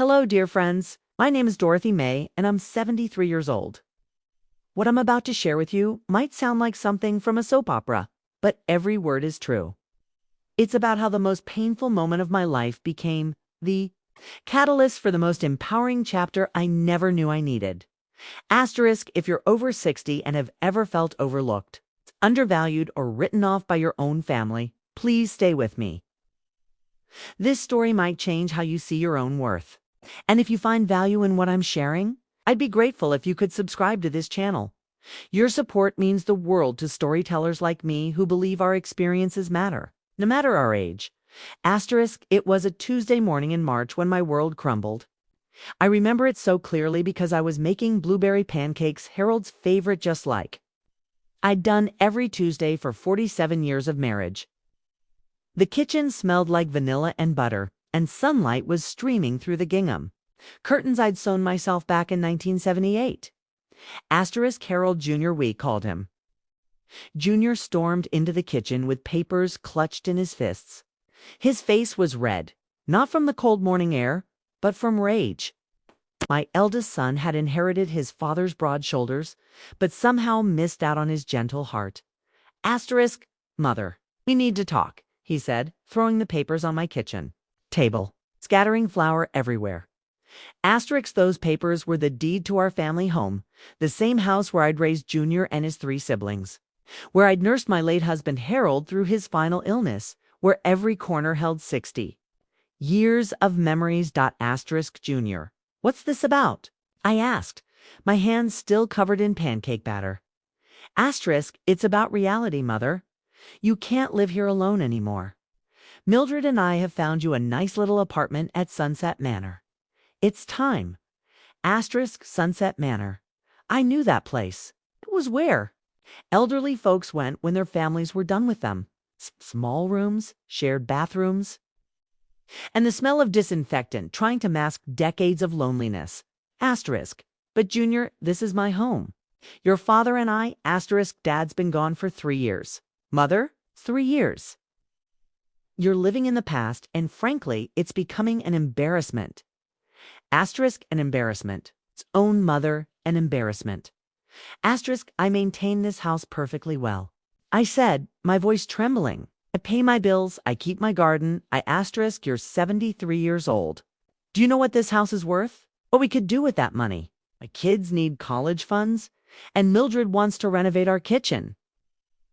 Hello, dear friends. My name is Dorothy May, and I'm 73 years old. What I'm about to share with you might sound like something from a soap opera, but every word is true. It's about how the most painful moment of my life became the catalyst for the most empowering chapter I never knew I needed. Asterisk if you're over 60 and have ever felt overlooked, undervalued, or written off by your own family, please stay with me. This story might change how you see your own worth. And if you find value in what I'm sharing, I'd be grateful if you could subscribe to this channel. Your support means the world to storytellers like me who believe our experiences matter, no matter our age. Asterisk, it was a Tuesday morning in March when my world crumbled. I remember it so clearly because I was making blueberry pancakes, Harold's favorite, just like I'd done every Tuesday for 47 years of marriage. The kitchen smelled like vanilla and butter, and sunlight was streaming through the gingham curtains I'd sewn myself back in 1978. Asterisk Harold Jr., we called him. Junior stormed into the kitchen with papers clutched in his fists. His face was red, not from the cold morning air, but from rage. My eldest son had inherited his father's broad shoulders, but somehow missed out on his gentle heart. Asterisk, Mother, we need to talk, he said, throwing the papers on my kitchen table, scattering flour everywhere. Asterisk, those papers were the deed to our family home, the same house where I'd raised Junior and his 3 siblings, where I'd nursed my late husband Harold through his final illness, where every corner held 60 years of memories. Asterisk Junior, what's this about? I asked, my hands still covered in pancake batter. Asterisk, it's about reality, Mother. You can't live here alone anymore. Mildred and I have found you a nice little apartment at Sunset Manor. It's time. Asterisk Sunset Manor. I knew that place. It was where elderly folks went when their families were done with them. Small rooms, shared bathrooms, and the smell of disinfectant trying to mask decades of loneliness. Asterisk, but Junior, this is my home. Your father and I, asterisk, Dad's been gone for 3 years. Mother, 3 years. You're living in the past, and frankly, it's becoming an embarrassment. Asterisk, an embarrassment. Its own mother, an embarrassment. Asterisk, I maintain this house perfectly well. I said, my voice trembling. I pay my bills, I keep my garden. Asterisk, you're 73 years old. Do you know what this house is worth? What we could do with that money? My kids need college funds, and Mildred wants to renovate our kitchen.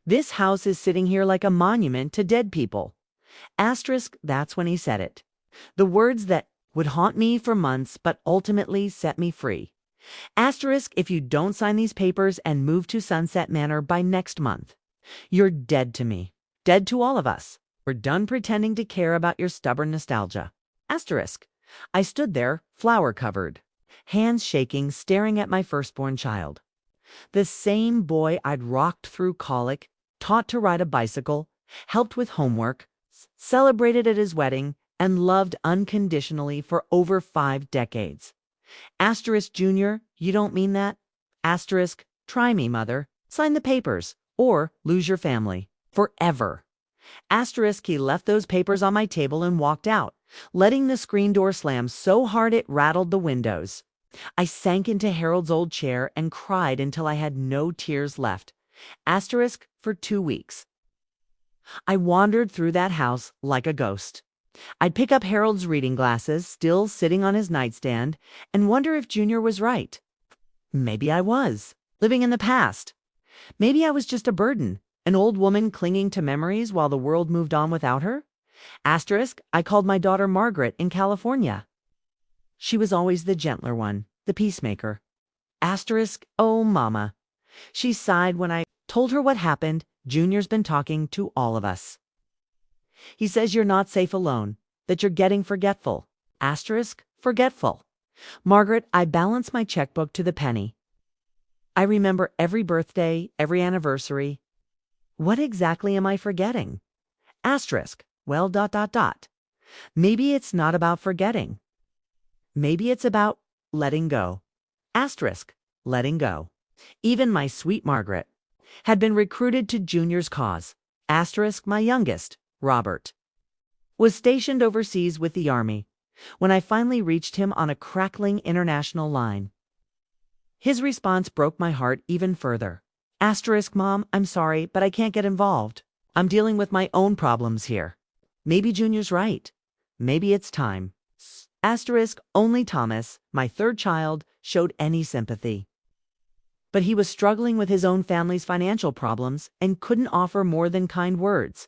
This house is sitting here like a monument to dead people. Asterisk, that's when he said it. The words that would haunt me for months but ultimately set me free. Asterisk, if you don't sign these papers and move to Sunset Manor by next month, you're dead to me. Dead to all of us. We're done pretending to care about your stubborn nostalgia. Asterisk, I stood there, flour-covered, hands shaking, staring at my firstborn child. The same boy I'd rocked through colic, taught to ride a bicycle, helped with homework, celebrated at his wedding, and loved unconditionally for over 5 decades. Asterisk Junior, you don't mean that? Asterisk, try me, Mother. Sign the papers, or lose your family. Forever. Asterisk, he left those papers on my table and walked out, letting the screen door slam so hard it rattled the windows. I sank into Harold's old chair and cried until I had no tears left. Asterisk, for 2 weeks. I wandered through that house like a ghost. I'd pick up Harold's reading glasses, still sitting on his nightstand, and wonder if Junior was right. Maybe I was, living in the past. Maybe I was just a burden, an old woman clinging to memories while the world moved on without her. Asterisk, I called my daughter Margaret in California. She was always the gentler one, the peacemaker. Asterisk, oh, Mama. She sighed when I told her what happened. Junior's been talking to all of us. He says you're not safe alone, that you're getting forgetful. Asterisk, forgetful. Margaret, I balance my checkbook to the penny. I remember every birthday, every anniversary. What exactly am I forgetting? Asterisk, well, ... Maybe it's not about forgetting. Maybe it's about letting go. Asterisk, letting go. Even my sweet Margaret had been recruited to Junior's cause. Asterisk, my youngest, Robert, was stationed overseas with the Army. when I finally reached him on a crackling international line. His response broke my heart even further. Asterisk, Mom, I'm sorry, but I can't get involved. I'm dealing with my own problems here. Maybe Junior's right. Maybe it's time. Asterisk, only Thomas, my third child, showed any sympathy. But he was struggling with his own family's financial problems and couldn't offer more than kind words.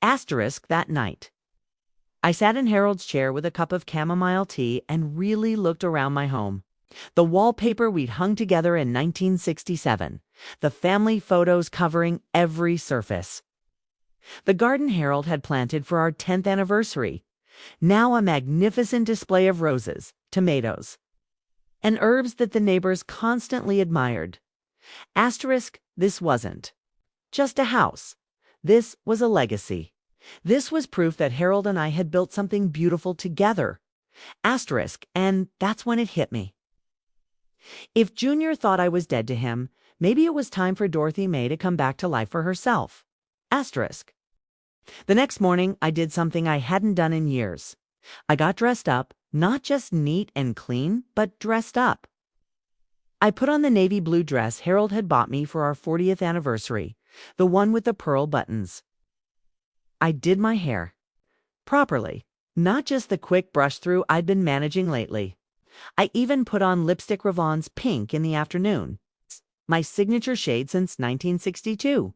Asterisk, that night, I sat in Harold's chair with a cup of chamomile tea and really looked around my home. The wallpaper we'd hung together in 1967, the family photos covering every surface. The garden Harold had planted for our 10th anniversary, now a magnificent display of roses, tomatoes, and herbs that the neighbors constantly admired. Asterisk, this wasn't just a house. This was a legacy. This was proof that Harold and I had built something beautiful together. Asterisk, and that's when it hit me. If Junior thought I was dead to him, maybe it was time for Dorothy May to come back to life for herself. Asterisk. The next morning, I did something I hadn't done in years. I got dressed up, not just neat and clean, but dressed up. I put on the navy blue dress Harold had bought me for our 40th anniversary, the one with the pearl buttons. I did my hair properly, not just the quick brush-through I'd been managing lately. I even put on lipstick Ravon's pink in the afternoon, my signature shade since 1962.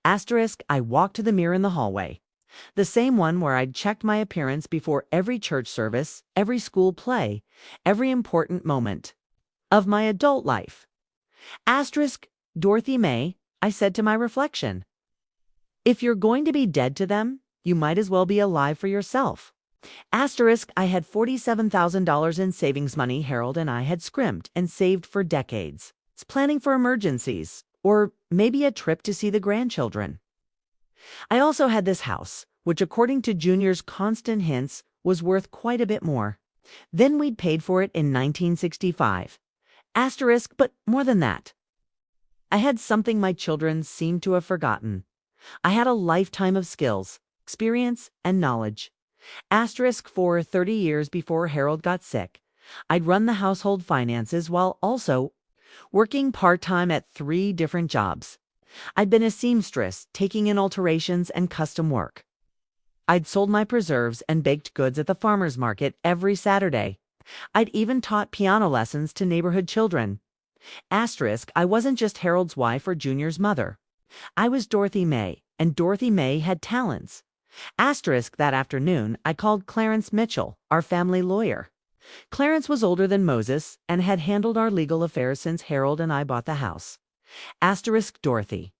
Asterisk, I walked to the mirror in the hallway, the same one where I'd checked my appearance before every church service, every school play, every important moment of my adult life. Asterisk, Dorothy May, I said to my reflection, if you're going to be dead to them, you might as well be alive for yourself. Asterisk, I had $47,000 in savings money Harold and I had scrimped and saved for decades. It's planning for emergencies, or maybe a trip to see the grandchildren. I also had this house, which according to Junior's constant hints was worth quite a bit more. Then we'd paid for it in 1965. Asterisk, but more than that. I had something my children seemed to have forgotten. I had a lifetime of skills, experience, and knowledge. Asterisk, for 30 years before Harold got sick, I'd run the household finances while also working part-time at 3 different jobs. I'd been a seamstress, taking in alterations and custom work. I'd sold my preserves and baked goods at the farmer's market every Saturday. I'd even taught piano lessons to neighborhood children. Asterisk, I wasn't just Harold's wife or Junior's mother. I was Dorothy May, and Dorothy May had talents. Asterisk, that afternoon, I called Clarence Mitchell, our family lawyer. Clarence was older than Moses and had handled our legal affairs since Harold and I bought the house. Asterisk, Dorothy.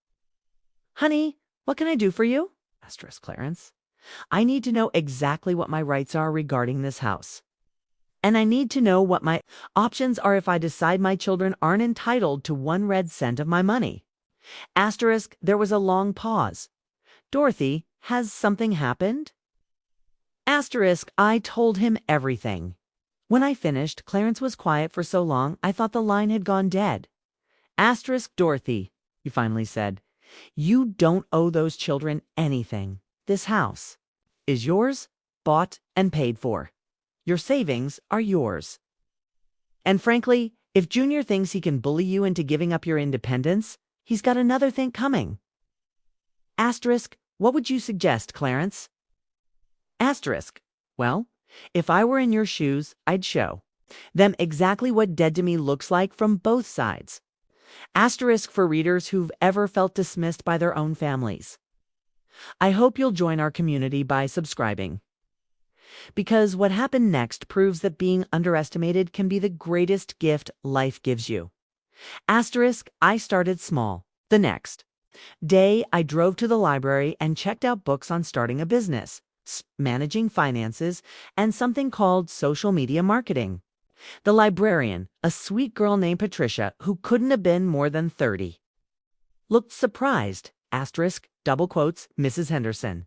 Honey, what can I do for you? Asterisk, Clarence. I need to know exactly what my rights are regarding this house. And I need to know what my options are if I decide my children aren't entitled to 1 red cent of my money. Asterisk, there was a long pause. Dorothy, has something happened? Asterisk, I told him everything. When I finished, Clarence was quiet for so long I thought the line had gone dead. Asterisk, Dorothy, he finally said, you don't owe those children anything. This house is yours, bought and paid for. Your savings are yours. And frankly, if Junior thinks he can bully you into giving up your independence, he's got another thing coming. Asterisk, what would you suggest, Clarence? Asterisk, well, if I were in your shoes, I'd show them exactly what dead to me looks like from both sides. Asterisk, for readers who've ever felt dismissed by their own families. I hope you'll join our community by subscribing, because what happened next proves that being underestimated can be the greatest gift life gives you. Asterisk, I started small. The next day, I drove to the library and checked out books on starting a business, managing finances, and something called social media marketing. The librarian, a sweet girl named Patricia, who couldn't have been more than 30, looked surprised. Asterisk, double quotes, Mrs. Henderson.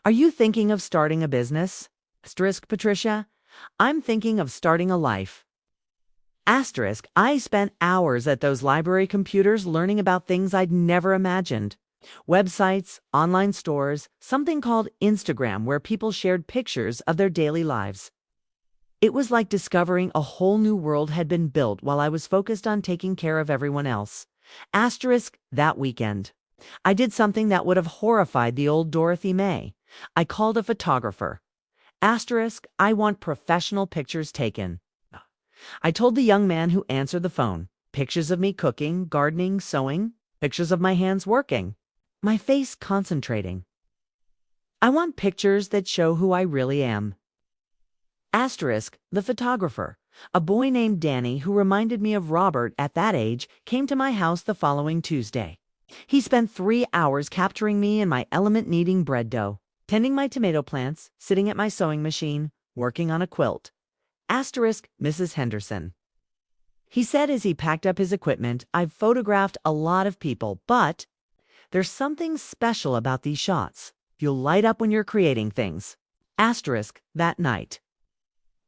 Are you thinking of starting a business? Asterisk, Patricia, I'm thinking of starting a life. Asterisk, I spent hours at those library computers learning about things I'd never imagined. Websites, online stores, something called Instagram where people shared pictures of their daily lives. It was like discovering a whole new world had been built while I was focused on taking care of everyone else. Asterisk, that weekend, I did something that would have horrified the old Dorothy May. I called a photographer. Asterisk, I want professional pictures taken. I told the young man who answered the phone, pictures of me cooking, gardening, sewing, pictures of my hands working, my face concentrating. I want pictures that show who I really am. Asterisk, the photographer, a boy named Danny who reminded me of Robert at that age, came to my house the following Tuesday. He spent 3 hours capturing me in my element-needing bread dough, tending my tomato plants, sitting at my sewing machine, working on a quilt. Asterisk, Mrs. Henderson. He said as he packed up his equipment, I've photographed a lot of people, but there's something special about these shots. You'll light up when you're creating things. Asterisk, that night.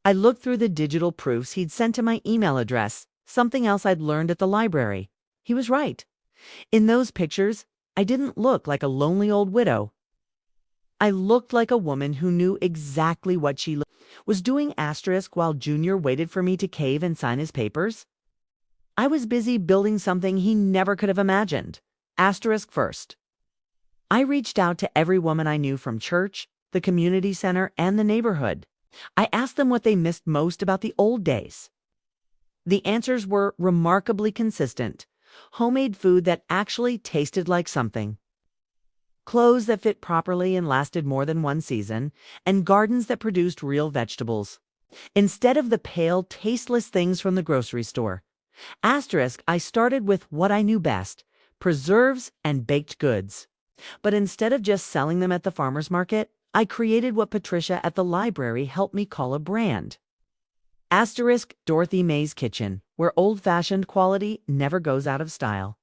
I looked through the digital proofs he'd sent to my email address, something else I'd learned at the library. He was right. In those pictures, I didn't look like a lonely old widow. I looked like a woman who knew exactly what she was doing. Asterisk, while Junior waited for me to cave and sign his papers, I was busy building something he never could have imagined. Asterisk first. I reached out to every woman I knew from church, the community center, and the neighborhood. I asked them what they missed most about the old days. The answers were remarkably consistent. Homemade food that actually tasted like something, clothes that fit properly and lasted more than one season, and gardens that produced real vegetables, instead of the pale, tasteless things from the grocery store. Asterisk, I started with what I knew best, preserves and baked goods. But instead of just selling them at the farmer's market, I created what Patricia at the library helped me call a brand. Asterisk, Dorothy May's Kitchen, where old-fashioned quality never goes out of style.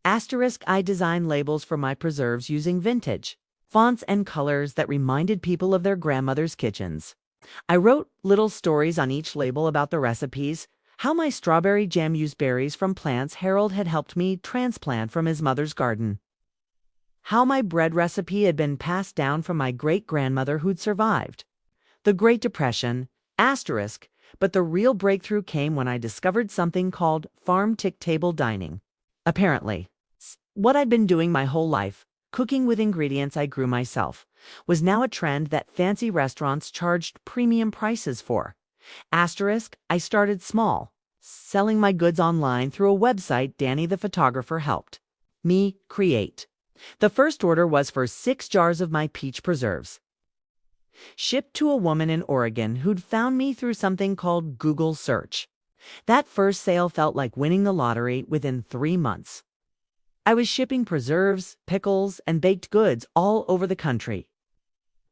Asterisk, I designed labels for my preserves using vintage fonts and colors that reminded people of their grandmother's kitchens. I wrote little stories on each label about the recipes, how my strawberry jam used berries from plants Harold had helped me transplant from his mother's garden, how my bread recipe had been passed down from my great-grandmother who'd survived the Great Depression. Asterisk, but the real breakthrough came when I discovered something called farm-to-table dining. Apparently, what I'd been doing my whole life, cooking with ingredients I grew myself, was now a trend that fancy restaurants charged premium prices for. Asterisk, I started small, selling my goods online through a website Danny the photographer helped me create. The first order was for 6 jars of my peach preserves, shipped to a woman in Oregon who'd found me through something called Google search. That first sale felt like winning the lottery within 3 months. I was shipping preserves, pickles, and baked goods all over the country.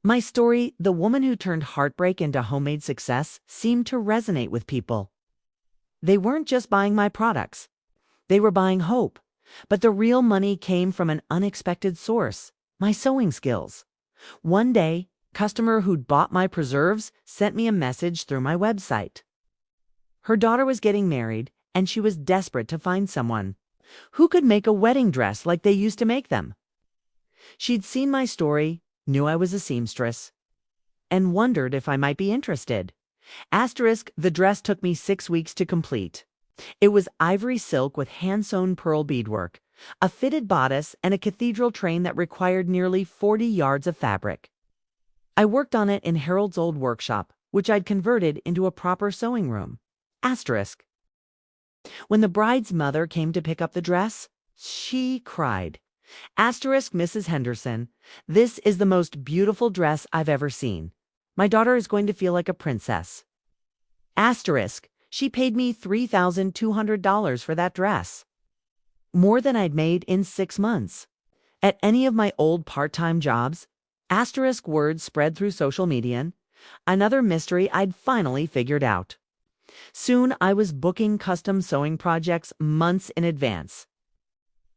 My story, the woman who turned heartbreak into homemade success, seemed to resonate with people. They weren't just buying my products. They were buying hope. But the real money came from an unexpected source, my sewing skills. One day, a customer who'd bought my preserves sent me a message through my website. Her daughter was getting married, and she was desperate to find someone who could make a wedding dress like they used to make them. She'd seen my story, knew I was a seamstress, and wondered if I might be interested. Asterisk, the dress took me 6 weeks to complete. It was ivory silk with hand-sewn pearl beadwork, a fitted bodice, and a cathedral train that required nearly 40 yards of fabric. I worked on it in Harold's old workshop, which I'd converted into a proper sewing room. Asterisk. When the bride's mother came to pick up the dress, she cried. Asterisk, Mrs. Henderson, this is the most beautiful dress I've ever seen. My daughter is going to feel like a princess. Asterisk, she paid me $3,200 for that dress, more than I'd made in 6 months. At any of my old part-time jobs, asterisk word spread through social media, another mystery I'd finally figured out. Soon I was booking custom sewing projects months in advance.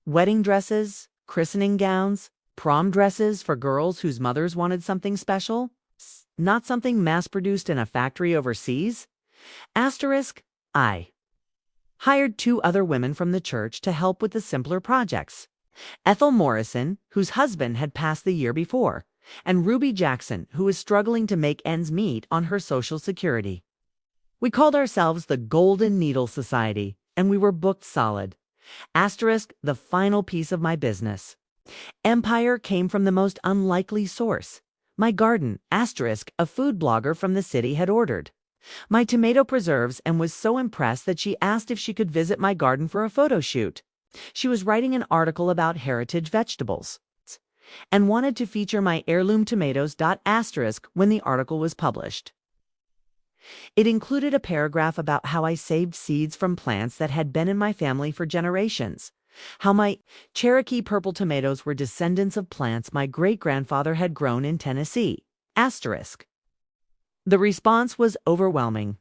Wedding dresses, christening gowns, prom dresses for girls whose mothers wanted something special, not something mass-produced in a factory overseas. Asterisk, I hired 2 other women from the church to help with the simpler projects. Ethel Morrison, whose husband had passed the year before, and Ruby Jackson, who was struggling to make ends meet on her Social Security. We called ourselves the Golden Needle Society, and we were booked solid. Asterisk, the final piece of my business. Empire came from the most unlikely source. My garden, asterisk, a food blogger from the city had ordered my tomato preserves and was so impressed that she asked if she could visit my garden for a photo shoot. She was writing an article about heritage vegetables and wanted to feature my heirloom tomatoes. Asterisk when the article was published. It included a paragraph about how I saved seeds from plants that had been in my family for generations, how my Cherokee purple tomatoes were descendants of plants my great-grandfather had grown in Tennessee. Asterisk. The response was overwhelming.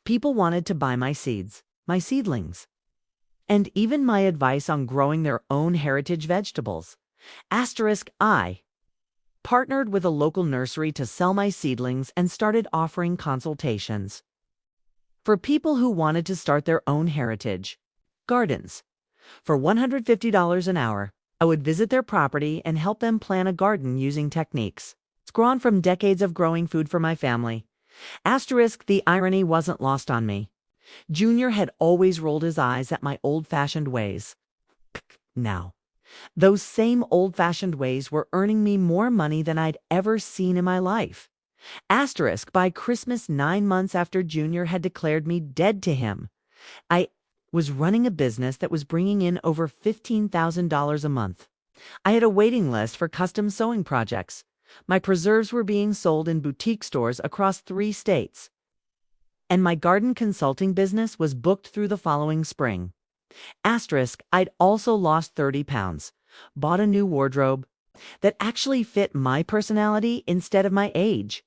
People wanted to buy my seeds, my seedlings, and even my advice on growing their own heritage vegetables. Asterisk I partnered with a local nursery to sell my seedlings and started offering consultations for people who wanted to start their own heritage gardens. For $150 an hour, I would visit their property and help them plan a garden using techniques it's grown from decades of growing food for my family. Asterisk, the irony wasn't lost on me. Junior had always rolled his eyes at my old-fashioned ways. Now, those same old-fashioned ways were earning me more money than I'd ever seen in my life. Asterisk, by Christmas 9 months after Junior had declared me dead to him, I was running a business that was bringing in over $15,000 a month. I had a waiting list for custom sewing projects. My preserves were being sold in boutique stores across 3 states. And my garden consulting business was booked through the following spring. Asterisk, I'd also lost 30 pounds, bought a new wardrobe that actually fit my personality instead of my age,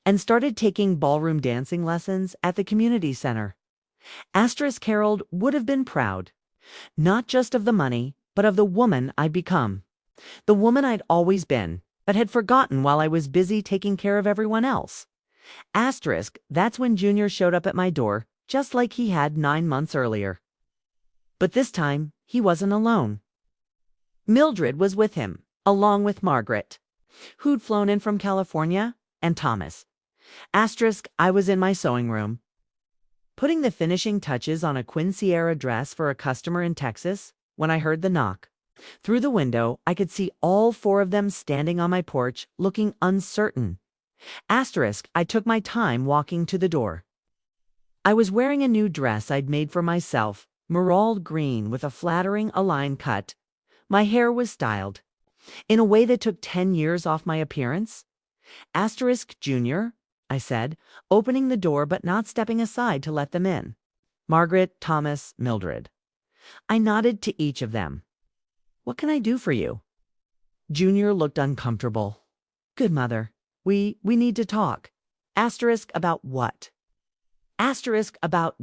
and started taking ballroom dancing lessons at the community center. Asterisk Harold would have been proud, not just of the money, but of the woman I'd become. The woman I'd always been, but had forgotten while I was busy taking care of everyone else. Asterisk, that's when Junior showed up at my door, just like he had 9 months earlier. But this time, he wasn't alone. Mildred was with him, along with Margaret, who'd flown in from California, and Thomas. Asterisk, I was in my sewing room, putting the finishing touches on a Quinceañera dress for a customer in Texas, when I heard the knock. Through the window, I could see all 4 of them standing on my porch, looking uncertain. Asterisk, I took my time walking to the door. I was wearing a new dress I'd made for myself, emerald green with a flattering Align cut. My hair was styled in a way that took 10 years off my appearance. Asterisk Junior, I said, opening the door but not stepping aside to let them in. Margaret, Thomas, Mildred. I nodded to each of them. What can I do for you? Junior looked uncomfortable. Good mother. We need to talk. Asterisk about what? Asterisk about ...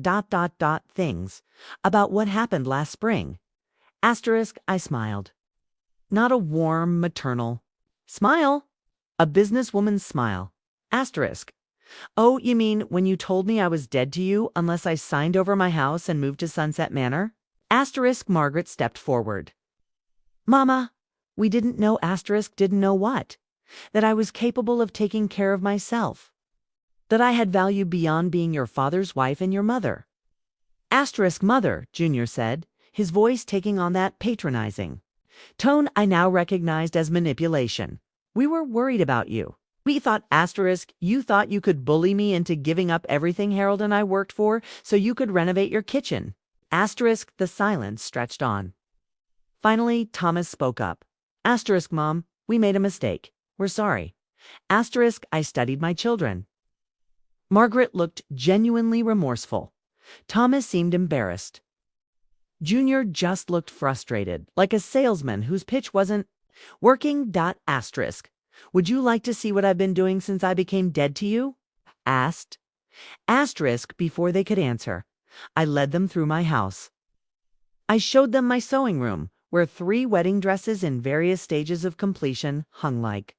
things. About what happened last spring. Asterisk, I smiled. Not a warm, maternal smile. A businesswoman's smile. Asterisk. Oh, you mean when you told me I was dead to you unless I signed over my house and moved to Sunset Manor? Asterisk, Margaret stepped forward. Mama, we didn't know. Asterisk didn't know what? That I was capable of taking care of myself. That I had value beyond being your father's wife and your mother. Asterisk mother, Junior said, his voice taking on that patronizing tone I now recognized as manipulation. We were worried about you. We thought, asterisk, you thought you could bully me into giving up everything Harold and I worked for so you could renovate your kitchen. Asterisk, the silence stretched on. Finally, Thomas spoke up. Asterisk, Mom, we made a mistake. We're sorry. Asterisk, I studied my children. Margaret looked genuinely remorseful. Thomas seemed embarrassed. Junior just looked frustrated, like a salesman whose pitch wasn't working. Asterisk. Would you like to see what I've been doing since I became dead to you? Asked. Asterisk, before they could answer, I led them through my house. I showed them my sewing room, where 3 wedding dresses in various stages of completion hung like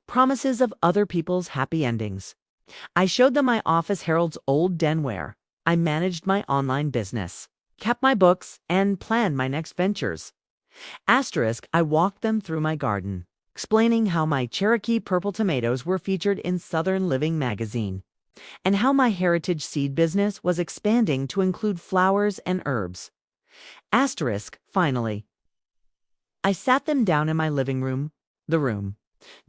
promises of other people's happy endings. I showed them my office, Harold's old den where I managed my online business, kept my books, and planned my next ventures. Asterisk, I walked them through my garden, explaining how my Cherokee purple tomatoes were featured in Southern Living magazine, and how my heritage seed business was expanding to include flowers and herbs. Asterisk, finally. I sat them down in my living room, the room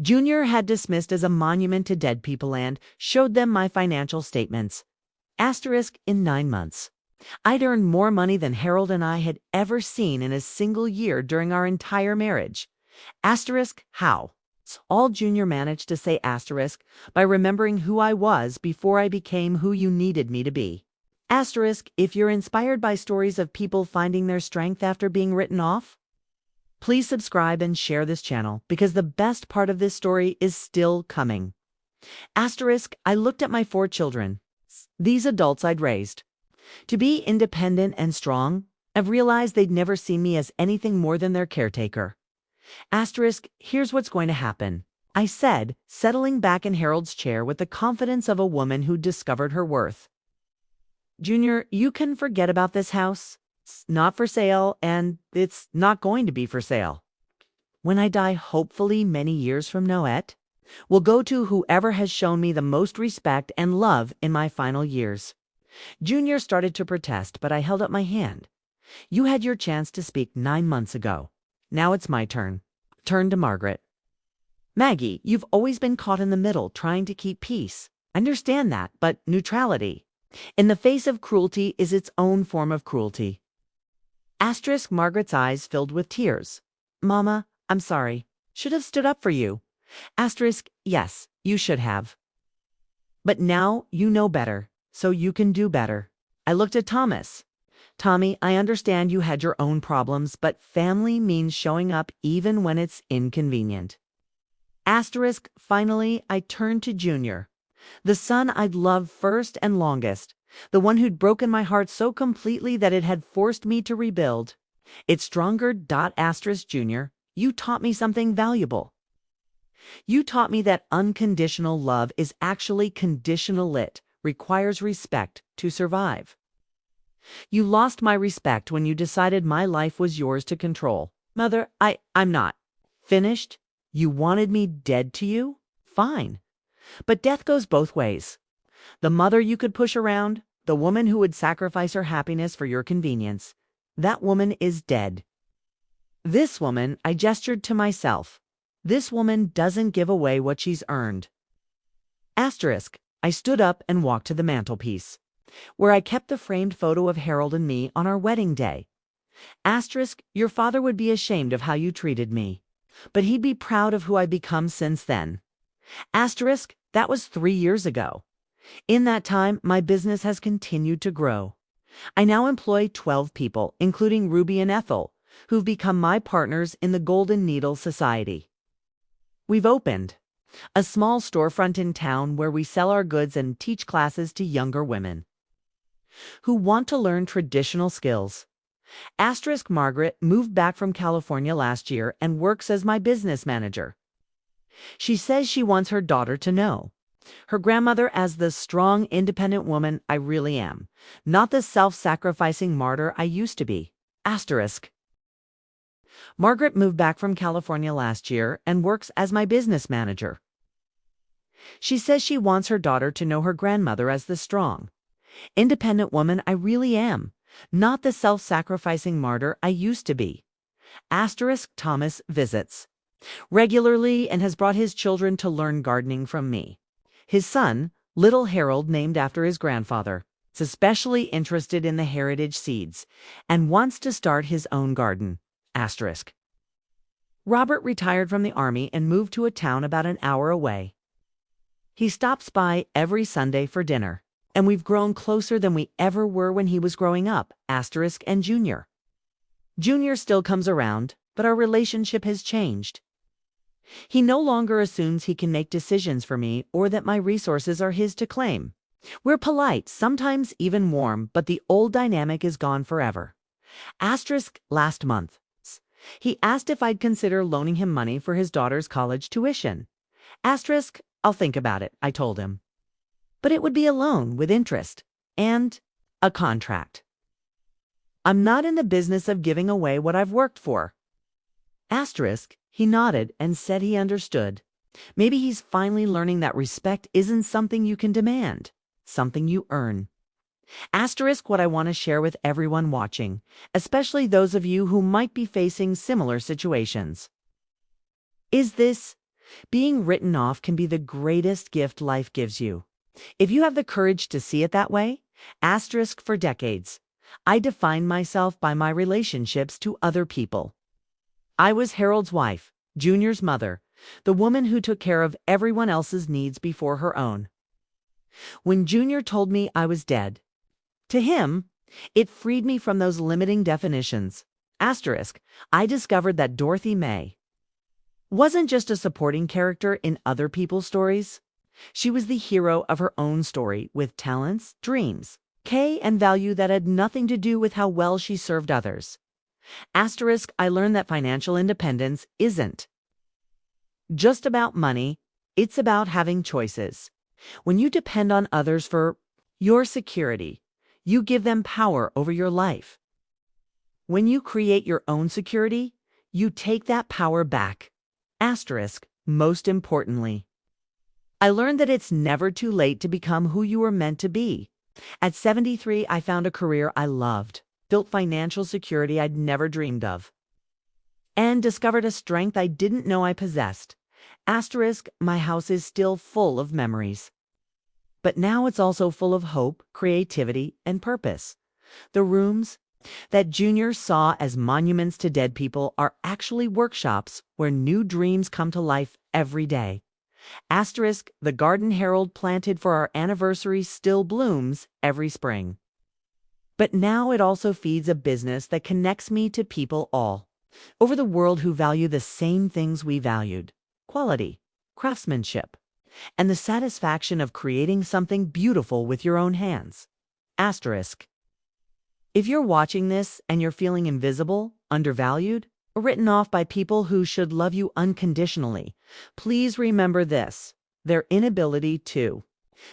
Junior had dismissed as a monument to dead people, and showed them my financial statements. Asterisk, in 9 months. I'd earned more money than Harold and I had ever seen in a single year during our entire marriage. Asterisk, how? All Junior managed to say asterisk by remembering who I was before I became who you needed me to be. Asterisk, if you're inspired by stories of people finding their strength after being written off, please subscribe and share this channel because the best part of this story is still coming. Asterisk, I looked at my 4 children, these adults I'd raised. To be independent and strong, I've realized they'd never seen me as anything more than their caretaker. Asterisk, here's what's going to happen, I said, settling back in Harold's chair with the confidence of a woman who'd discovered her worth. Junior, you can forget about this house. It's not for sale, and it's not going to be for sale. When I die, hopefully many years from now, will go to whoever has shown me the most respect and love in my final years. Junior started to protest, but I held up my hand. You had your chance to speak 9 months ago. Now it's my turn. Turn to Margaret. Maggie, you've always been caught in the middle, trying to keep peace. I understand that, but neutrality, in the face of cruelty, is its own form of cruelty. Asterisk, Margaret's eyes filled with tears. Mama, I'm sorry. Should have stood up for you. Asterisk, yes, you should have. But now you know better, so you can do better. I looked at Thomas. Tommy, I understand you had your own problems, but family means showing up even when it's inconvenient. Asterisk, finally, I turned to Junior, the son I'd loved first and longest, the one who'd broken my heart so completely that it had forced me to rebuild. It's stronger. Asterisk, Junior, you taught me something valuable. You taught me that unconditional love is actually conditional. It requires respect to survive. You lost my respect when you decided my life was yours to control. Mother, I'm not finished. You wanted me dead to you? Fine. But death goes both ways. The mother you could push around, the woman who would sacrifice her happiness for your convenience, that woman is dead. This woman, I gestured to myself. This woman doesn't give away what she's earned. Asterisk, I stood up and walked to the mantelpiece, where I kept the framed photo of Harold and me on our wedding day. Asterisk, your father would be ashamed of how you treated me, but he'd be proud of who I've become since then. Asterisk, that was 3 years ago. In that time, my business has continued to grow. I now employ 12 people, including Ruby and Ethel, who've become my partners in the Golden Needle Society. We've opened a small storefront in town where we sell our goods and teach classes to younger women who want to learn traditional skills. Asterisk, Margaret moved back from California last year and works as my business manager. She says she wants her daughter to know her grandmother as the strong, independent woman I really am, not the self-sacrificing martyr I used to be. Asterisk. Margaret moved back from California last year and works as my business manager. She says she wants her daughter to know her grandmother as the strong, independent woman I really am, not the self-sacrificing martyr I used to be. Asterisk, Thomas visits regularly and has brought his children to learn gardening from me. His son, little Harold, named after his grandfather, is especially interested in the heritage seeds and wants to start his own garden. Asterisk. Robert retired from the army and moved to a town about an hour away. He stops by every Sunday for dinner, and we've grown closer than we ever were when he was growing up. Asterisk, and Junior. Junior still comes around, but our relationship has changed. He no longer assumes he can make decisions for me or that my resources are his to claim. We're polite, sometimes even warm, but the old dynamic is gone forever. Asterisk, last month, he asked if I'd consider loaning him money for his daughter's college tuition. Asterisk, I'll think about it, I told him. But it would be a loan with interest and a contract. I'm not in the business of giving away what I've worked for. Asterisk, he nodded and said he understood. Maybe he's finally learning that respect isn't something you can demand. something you earn. Asterisk what I want to share with everyone watching, especially those of you who might be facing similar situations. Is this being written off can be the greatest gift life gives you. If you have the courage to see it that way, asterisk for decades, I defined myself by my relationships to other people. I was Harold's wife, Junior's mother, the woman who took care of everyone else's needs before her own. When Junior told me I was dead, to him, it freed me from those limiting definitions. Asterisk, I discovered that Dorothy May wasn't just a supporting character in other people's stories. She was the hero of her own story with talents, dreams, and value that had nothing to do with how well she served others. Asterisk, I learned that financial independence isn't just about money, it's about having choices. When you depend on others for your security, you give them power over your life. When you create your own security, you take that power back. Asterisk, most importantly, I learned that it's never too late to become who you were meant to be. At 73, I found a career I loved, built financial security I'd never dreamed of, and discovered a strength I didn't know I possessed. Asterisk, my house is still full of memories. But now it's also full of hope, creativity, and purpose. The rooms that Junior saw as monuments to dead people are actually workshops where new dreams come to life every day. Asterisk, the garden Harold planted for our anniversary still blooms every spring. But now it also feeds a business that connects me to people all over the world who value the same things we valued: quality, craftsmanship, and the satisfaction of creating something beautiful with your own hands. Asterisk, if you're watching this and you're feeling invisible, undervalued, or written off by people who should love you unconditionally, please remember this: their inability to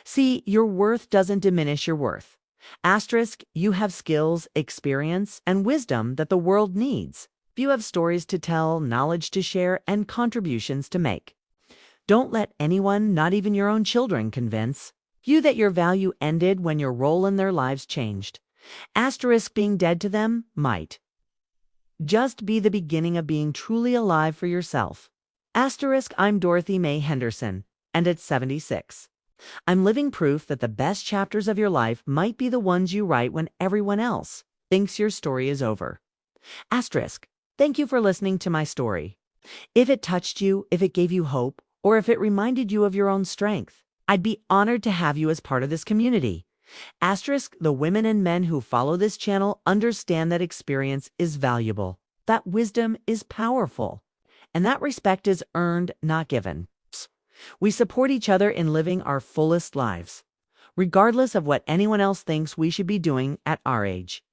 see your worth doesn't diminish your worth. Asterisk, you have skills, experience, and wisdom that the world needs. You have stories to tell, knowledge to share, and contributions to make. Don't let anyone, not even your own children, convince you that your value ended when your role in their lives changed. Asterisk, being dead to them might just be the beginning of being truly alive for yourself. Asterisk, I'm Dorothy May Henderson, and at 76, I'm living proof that the best chapters of your life might be the ones you write when everyone else thinks your story is over. Asterisk, thank you for listening to my story. If it touched you, if it gave you hope, or if it reminded you of your own strength, I'd be honored to have you as part of this community. Asterisk, the women and men who follow this channel understand that experience is valuable, that wisdom is powerful, and that respect is earned, not given. We support each other in living our fullest lives, regardless of what anyone else thinks we should be doing at our age.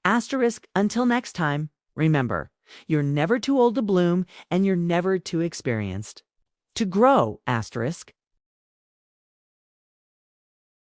Asterisk, until next time, remember, you're never too old to bloom, and you're never too experienced to grow. Asterisk.